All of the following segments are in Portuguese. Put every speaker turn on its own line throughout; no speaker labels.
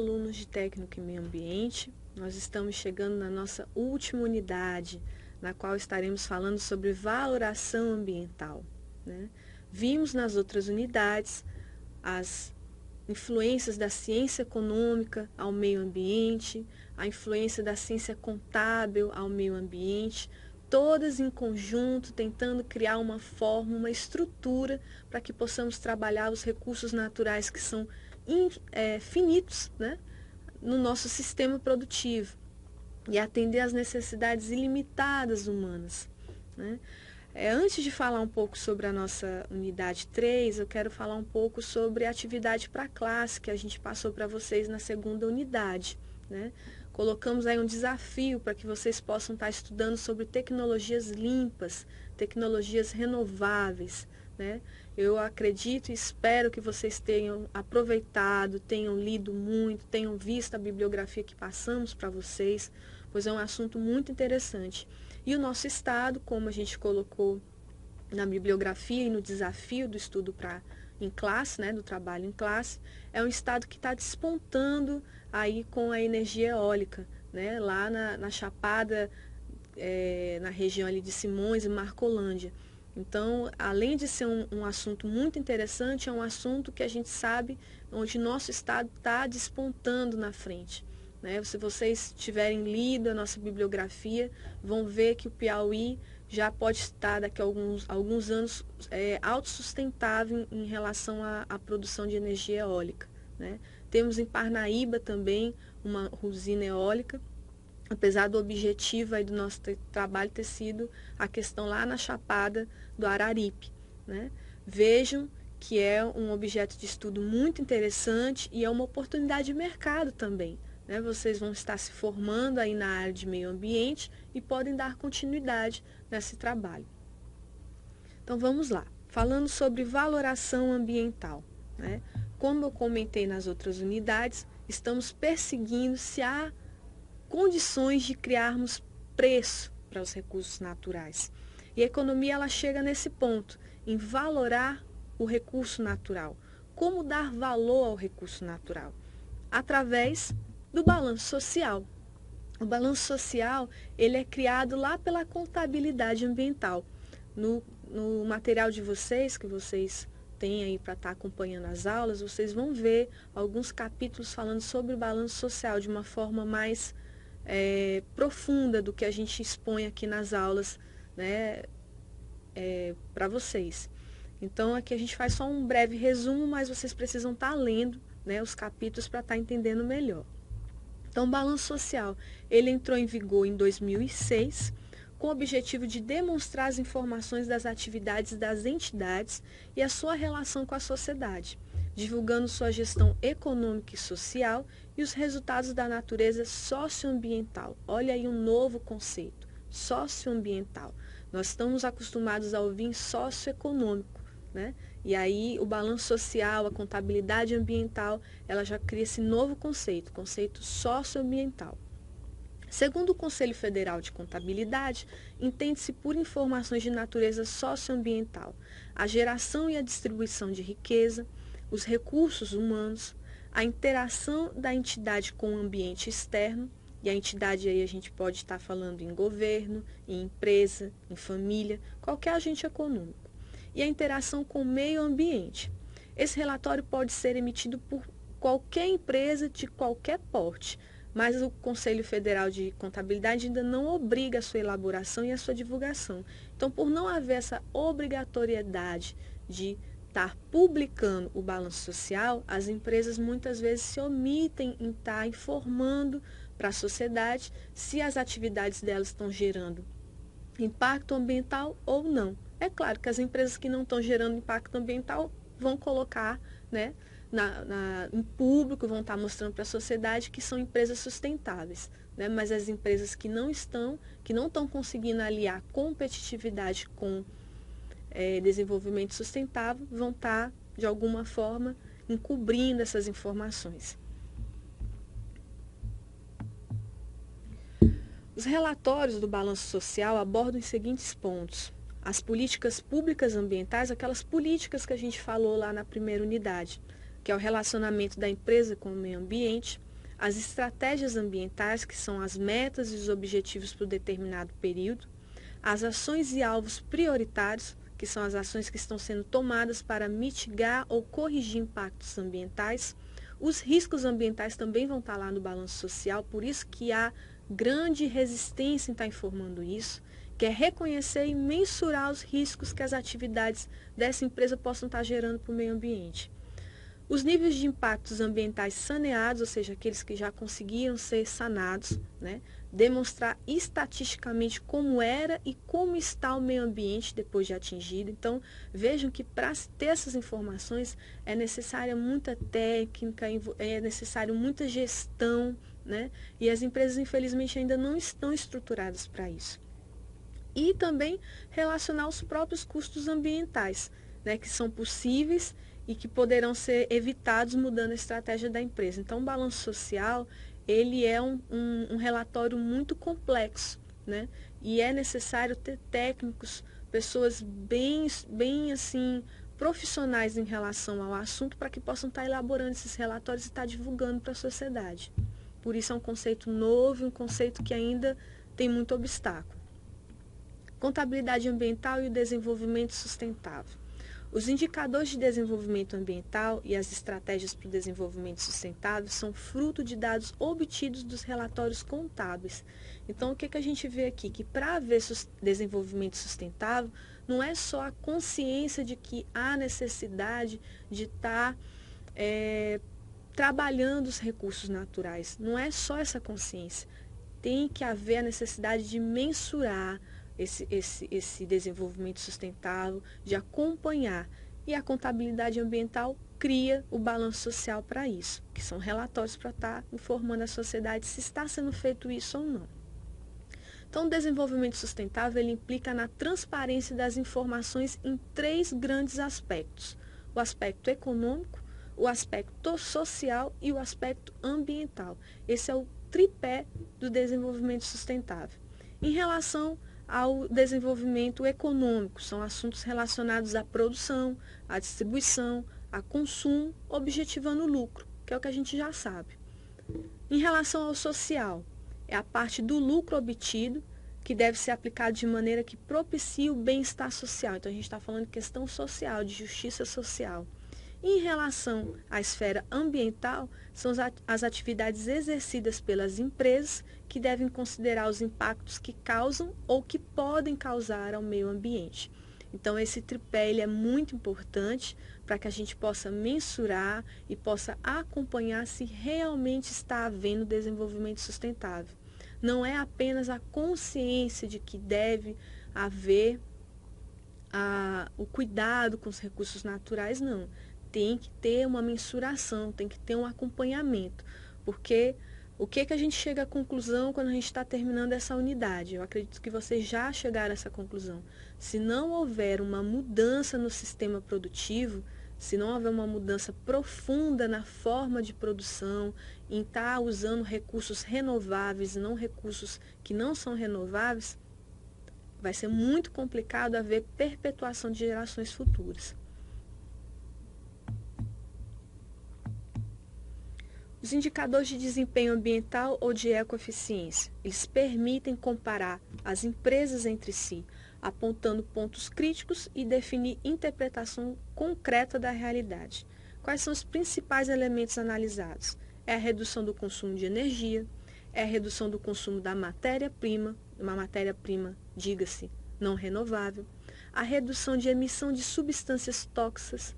alunos de técnico em meio ambiente. Nós estamos chegando na nossa última unidade, na qual estaremos falando sobre valoração ambiental, né? Vimos nas outras unidades as influências da ciência econômica ao meio ambiente, a influência da ciência contábil ao meio ambiente, todas em conjunto, tentando criar uma forma, uma estrutura para que possamos trabalhar os recursos naturais que são finitos, né, no nosso sistema produtivo e atender às necessidades ilimitadas humanas, né? Antes de falar um pouco sobre a nossa unidade 3, eu quero falar um pouco sobre a atividade para a classe que a gente passou para vocês na segunda unidade, né? Colocamos aí um desafio para que vocês possam estar estudando sobre tecnologias limpas, tecnologias renováveis, né? Eu acredito e espero que vocês tenham aproveitado, tenham lido muito, tenham visto a bibliografia que passamos para vocês, pois é um assunto muito interessante. E o nosso estado, como a gente colocou na bibliografia e no desafio do estudo em classe, né, do trabalho em classe, é um estado que está despontando aí com a energia eólica, né, lá na Chapada, na região ali de Simões e Marcolândia. Então, além de ser um assunto muito interessante, é um assunto que a gente sabe onde nosso estado está despontando na frente, né? Se vocês tiverem lido a nossa bibliografia, vão ver que o Piauí já pode estar daqui a alguns anos autossustentável em relação à produção de energia eólica, né? Temos em Parnaíba também uma usina eólica, apesar do objetivo aí do nosso trabalho ter sido a questão lá na Chapada do Araripe, né? Vejam que é um objeto de estudo muito interessante e é uma oportunidade de mercado também, né? Vocês vão estar se formando aí na área de meio ambiente e podem dar continuidade nesse trabalho. Então vamos lá, falando sobre valoração ambiental, né? Como eu comentei nas outras unidades, estamos perseguindo se há condições de criarmos preço para os recursos naturais. E a economia ela chega nesse ponto, em valorar o recurso natural. Como dar valor ao recurso natural? Através do balanço social. O balanço social ele é criado lá pela contabilidade ambiental. No material de vocês, que vocês têm aí para estar acompanhando as aulas, vocês vão ver alguns capítulos falando sobre o balanço social de uma forma mais profunda do que a gente expõe aqui nas aulas, né, para vocês. Então aqui a gente faz só um breve resumo, mas vocês precisam estar lendo, né, os capítulos para estar entendendo melhor. Então o balanço social ele entrou em vigor em 2006 com o objetivo de demonstrar as informações das atividades das entidades e a sua relação com a sociedade, divulgando sua gestão econômica e social e os resultados da natureza socioambiental. Olha aí um novo conceito, socioambiental. Nós estamos acostumados a ouvir socioeconômico, né? E aí o balanço social, a contabilidade ambiental, ela já cria esse novo conceito, conceito socioambiental. Segundo o Conselho Federal de Contabilidade, entende-se por informações de natureza socioambiental a geração e a distribuição de riqueza, os recursos humanos, a interação da entidade com o ambiente externo, e a entidade aí a gente pode estar falando em governo, em empresa, em família, qualquer agente econômico, e a interação com o meio ambiente. Esse relatório pode ser emitido por qualquer empresa de qualquer porte, mas o Conselho Federal de Contabilidade ainda não obriga a sua elaboração e a sua divulgação. Então, por não haver essa obrigatoriedade de estar publicando o balanço social, as empresas muitas vezes se omitem em estar informando para a sociedade se as atividades delas estão gerando impacto ambiental ou não. É claro que as empresas que não estão gerando impacto ambiental vão colocar, né, em público, vão estar mostrando para a sociedade que são empresas sustentáveis, né? Mas as empresas que não estão conseguindo aliar competitividade com desenvolvimento sustentável, vão estar, de alguma forma, encobrindo essas informações. Os relatórios do balanço social abordam os seguintes pontos: as políticas públicas ambientais, aquelas políticas que a gente falou lá na primeira unidade, que é o relacionamento da empresa com o meio ambiente, as estratégias ambientais, que são as metas e os objetivos para o determinado período, as ações e alvos prioritários, que são as ações que estão sendo tomadas para mitigar ou corrigir impactos ambientais. Os riscos ambientais também vão estar lá no balanço social, por isso que há grande resistência em estar informando isso, que é reconhecer e mensurar os riscos que as atividades dessa empresa possam estar gerando para o meio ambiente. Os níveis de impactos ambientais saneados, ou seja, aqueles que já conseguiram ser sanados, né? Demonstrar estatisticamente como era e como está o meio ambiente depois de atingido. Então, vejam que para ter essas informações é necessária muita técnica, é necessário muita gestão, né? E as empresas, infelizmente, ainda não estão estruturadas para isso. E também relacionar os próprios custos ambientais, né? Que são possíveis e que poderão ser evitados mudando a estratégia da empresa. Então, o balanço social, ele é um relatório muito complexo, né? E é necessário ter técnicos, pessoas bem assim, profissionais em relação ao assunto para que possam estar elaborando esses relatórios e estar divulgando para a sociedade. Por isso é um conceito novo, um conceito que ainda tem muito obstáculo. Contabilidade ambiental e o desenvolvimento sustentável. Os indicadores de desenvolvimento ambiental e as estratégias para o desenvolvimento sustentável são fruto de dados obtidos dos relatórios contábeis. Então, o que a gente vê aqui? Que para haver desenvolvimento sustentável, não é só a consciência de que há necessidade de estar trabalhando os recursos naturais. Não é só essa consciência. Tem que haver a necessidade de mensurar esse desenvolvimento sustentável, de acompanhar. E a contabilidade ambiental cria o balanço social para isso, que são relatórios para estar informando a sociedade se está sendo feito isso ou não. Então, o desenvolvimento sustentável ele implica na transparência das informações em 3 grandes aspectos: o aspecto econômico, o aspecto social e o aspecto ambiental. Esse é o tripé do desenvolvimento sustentável. Em relação ao desenvolvimento econômico, são assuntos relacionados à produção, à distribuição, a consumo, objetivando o lucro, que é o que a gente já sabe. Em relação ao social, é a parte do lucro obtido que deve ser aplicado de maneira que propicie o bem-estar social. Então, a gente está falando de questão social, de justiça social. Em relação à esfera ambiental, são as atividades exercidas pelas empresas que devem considerar os impactos que causam ou que podem causar ao meio ambiente. Então, esse tripé ele é muito importante para que a gente possa mensurar e possa acompanhar se realmente está havendo desenvolvimento sustentável. Não é apenas a consciência de que deve haver o cuidado com os recursos naturais, não. Tem que ter uma mensuração, tem que ter um acompanhamento, porque o que a gente chega à conclusão quando a gente está terminando essa unidade? Eu acredito que vocês já chegaram a essa conclusão. Se não houver uma mudança no sistema produtivo, se não houver uma mudança profunda na forma de produção, em estar usando recursos renováveis e não recursos que não são renováveis, vai ser muito complicado haver perpetuação de gerações futuras. Os indicadores de desempenho ambiental ou de ecoeficiência, eles permitem comparar as empresas entre si, apontando pontos críticos e definir interpretação concreta da realidade. Quais são os principais elementos analisados? É a redução do consumo de energia, é a redução do consumo da matéria-prima, uma matéria-prima, diga-se, não renovável, a redução de emissão de substâncias tóxicas,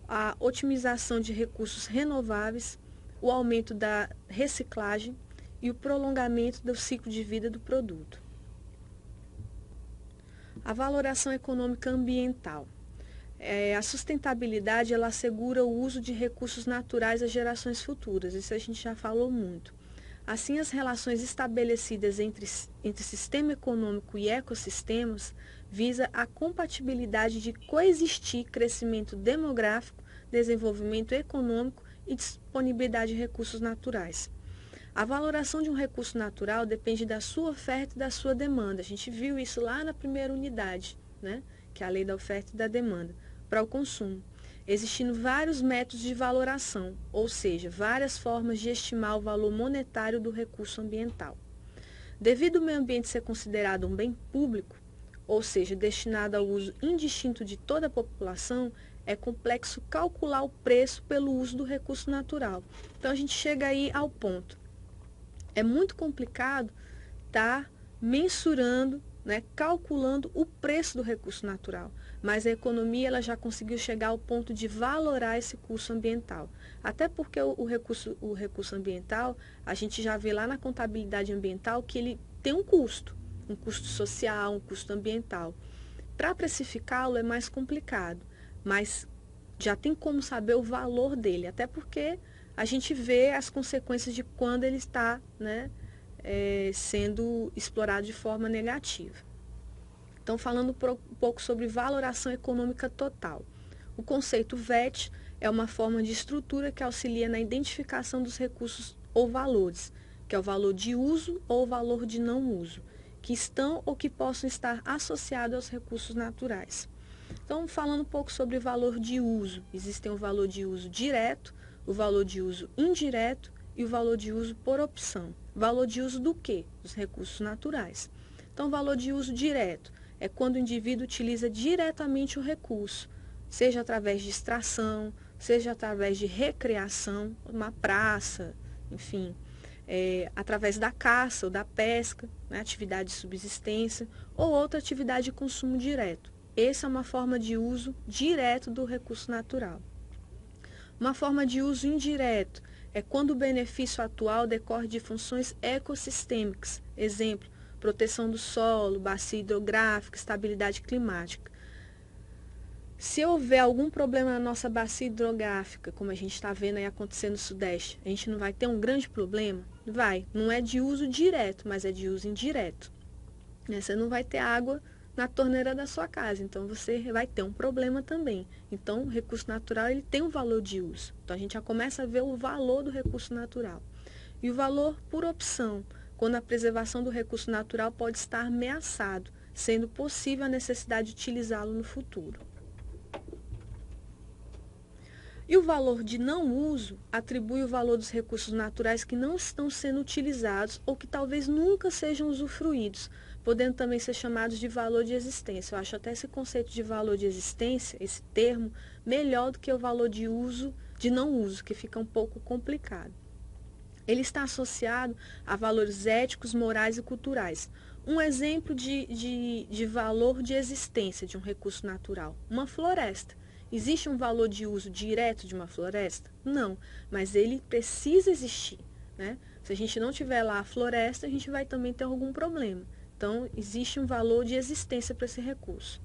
a otimização de recursos renováveis, o aumento da reciclagem e o prolongamento do ciclo de vida do produto. A valoração econômica ambiental. A sustentabilidade ela assegura o uso de recursos naturais às gerações futuras, isso a gente já falou muito. Assim, as relações estabelecidas entre sistema econômico e ecossistemas visa a compatibilidade de coexistir crescimento demográfico, desenvolvimento econômico e disponibilidade de recursos naturais. A valoração de um recurso natural depende da sua oferta e da sua demanda. A gente viu isso lá na primeira unidade, né? Que é a lei da oferta e da demanda, para o consumo. existindo vários métodos de valoração, ou seja, várias formas de estimar o valor monetário do recurso ambiental. Devido ao meio ambiente ser considerado um bem público, ou seja, destinado ao uso indistinto de toda a população, é complexo calcular o preço pelo uso do recurso natural. Então a gente chega aí ao ponto. É muito complicado estar mensurando, calculando o preço do recurso natural, mas a economia ela já conseguiu chegar ao ponto de valorar esse custo ambiental. Até porque o recurso ambiental, a gente já vê lá na contabilidade ambiental que ele tem um custo social, um custo ambiental. Para precificá-lo é mais complicado, mas já tem como saber o valor dele, até porque a gente vê as consequências de quando ele está, sendo explorado de forma negativa. Então, falando um pouco sobre valoração econômica total. O conceito VET é uma forma de estrutura que auxilia na identificação dos recursos ou valores, que é o valor de uso ou o valor de não uso, que estão ou que possam estar associados aos recursos naturais. Então, falando um pouco sobre o valor de uso, existem o valor de uso direto, o valor de uso indireto e o valor de uso por opção. Valor de uso do quê? Dos recursos naturais. Então, o valor de uso direto é quando o indivíduo utiliza diretamente o recurso, seja através de extração, seja através de recreação, uma praça, enfim, através da caça ou da pesca, atividade de subsistência ou outra atividade de consumo direto. Essa é uma forma de uso direto do recurso natural. Uma forma de uso indireto é quando o benefício atual decorre de funções ecossistêmicas, exemplo, proteção do solo, bacia hidrográfica, estabilidade climática. Se houver algum problema na nossa bacia hidrográfica, como a gente está vendo aí acontecer no Sudeste, a gente não vai ter um grande problema? Vai. Não é de uso direto, mas é de uso indireto. Você não vai ter água na torneira da sua casa, então você vai ter um problema também. Então, o recurso natural ele tem um valor de uso. Então, a gente já começa a ver o valor do recurso natural. E o valor por opção, quando a preservação do recurso natural pode estar ameaçado, sendo possível a necessidade de utilizá-lo no futuro. E o valor de não uso atribui o valor dos recursos naturais que não estão sendo utilizados ou que talvez nunca sejam usufruídos, podendo também ser chamados de valor de existência. Eu acho até esse conceito de valor de existência, esse termo, melhor do que o valor de uso, de não uso, que fica um pouco complicado. Ele está associado a valores éticos, morais e culturais. Um exemplo de valor de existência de um recurso natural, uma floresta. Existe um valor de uso direto de uma floresta? Não, mas ele precisa existir, Se a gente não tiver lá a floresta, a gente vai também ter algum problema. Então, existe um valor de existência para esse recurso.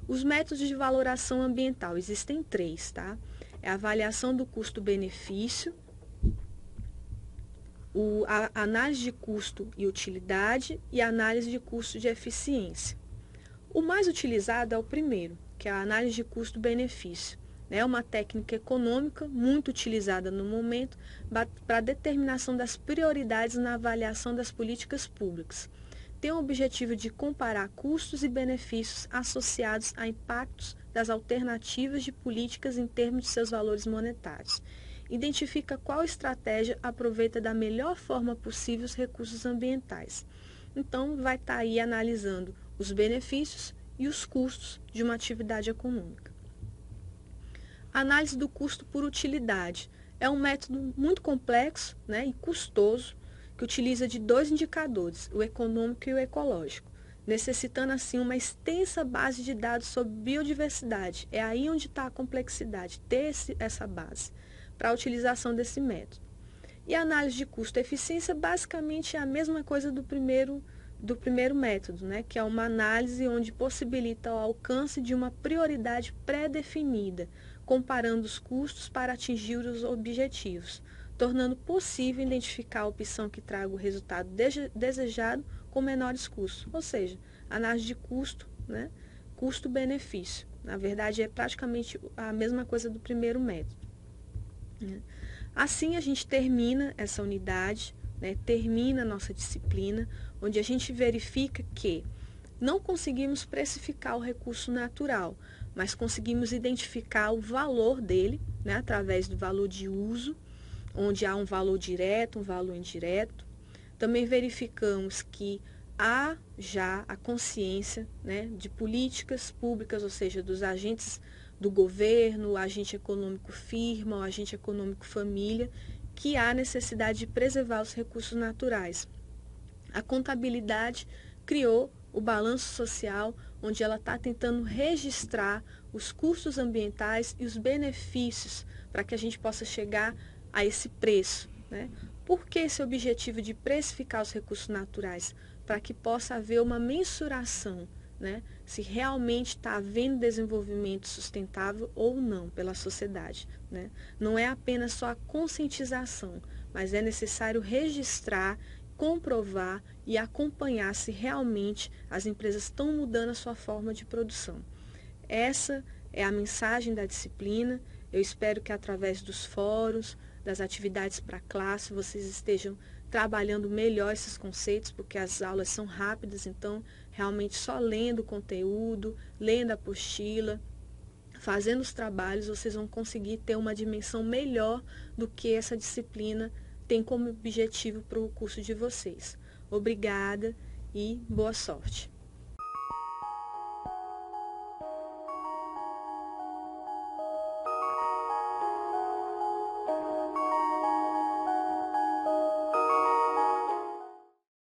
Os métodos de valoração ambiental, existem 3, tá? É a avaliação do custo-benefício, a análise de custo e utilidade e a análise de custo de eficiência. O mais utilizado é o primeiro, que é a análise de custo-benefício. É uma técnica econômica muito utilizada no momento para a determinação das prioridades na avaliação das políticas públicas. Tem o objetivo de comparar custos e benefícios associados a impactos das alternativas de políticas em termos de seus valores monetários. Identifica qual estratégia aproveita da melhor forma possível os recursos ambientais. Então, vai estar aí analisando os benefícios e os custos de uma atividade econômica. Análise do custo por utilidade. É um método muito complexo, e custoso, que utiliza de 2 indicadores, o econômico e o ecológico, necessitando assim uma extensa base de dados sobre biodiversidade. É aí onde está a complexidade, ter essa base para a utilização desse método. E a análise de custo-eficiência basicamente é a mesma coisa do primeiro método, que é uma análise onde possibilita o alcance de uma prioridade pré-definida, comparando os custos para atingir os objetivos, tornando possível identificar a opção que traga o resultado desejado com menores custos. Ou seja, análise de custo, custo-benefício. Na verdade, é praticamente a mesma coisa do primeiro método. Assim, a gente termina essa unidade, termina a nossa disciplina, onde a gente verifica que não conseguimos precificar o recurso natural, mas conseguimos identificar o valor dele, né, através do valor de uso, onde há um valor direto, um valor indireto. Também verificamos que há já a consciência, né, de políticas públicas, ou seja, dos agentes do governo, o agente econômico firma, o agente econômico família, que há necessidade de preservar os recursos naturais. A contabilidade criou o balanço social, onde ela está tentando registrar os custos ambientais e os benefícios para que a gente possa chegar a esse preço, né? Por que esse objetivo de precificar os recursos naturais? Para que possa haver uma mensuração, né? Se realmente está havendo desenvolvimento sustentável ou não pela sociedade, né? Não é apenas só a conscientização, mas é necessário registrar, comprovar e acompanhar se realmente as empresas estão mudando a sua forma de produção. Essa é a mensagem da disciplina. Eu espero que através dos fóruns, das atividades para a classe, vocês estejam trabalhando melhor esses conceitos, porque as aulas são rápidas, então realmente só lendo o conteúdo, lendo a apostila, fazendo os trabalhos, vocês vão conseguir ter uma dimensão melhor do que essa disciplina tem como objetivo para o curso de vocês. Obrigada e boa sorte.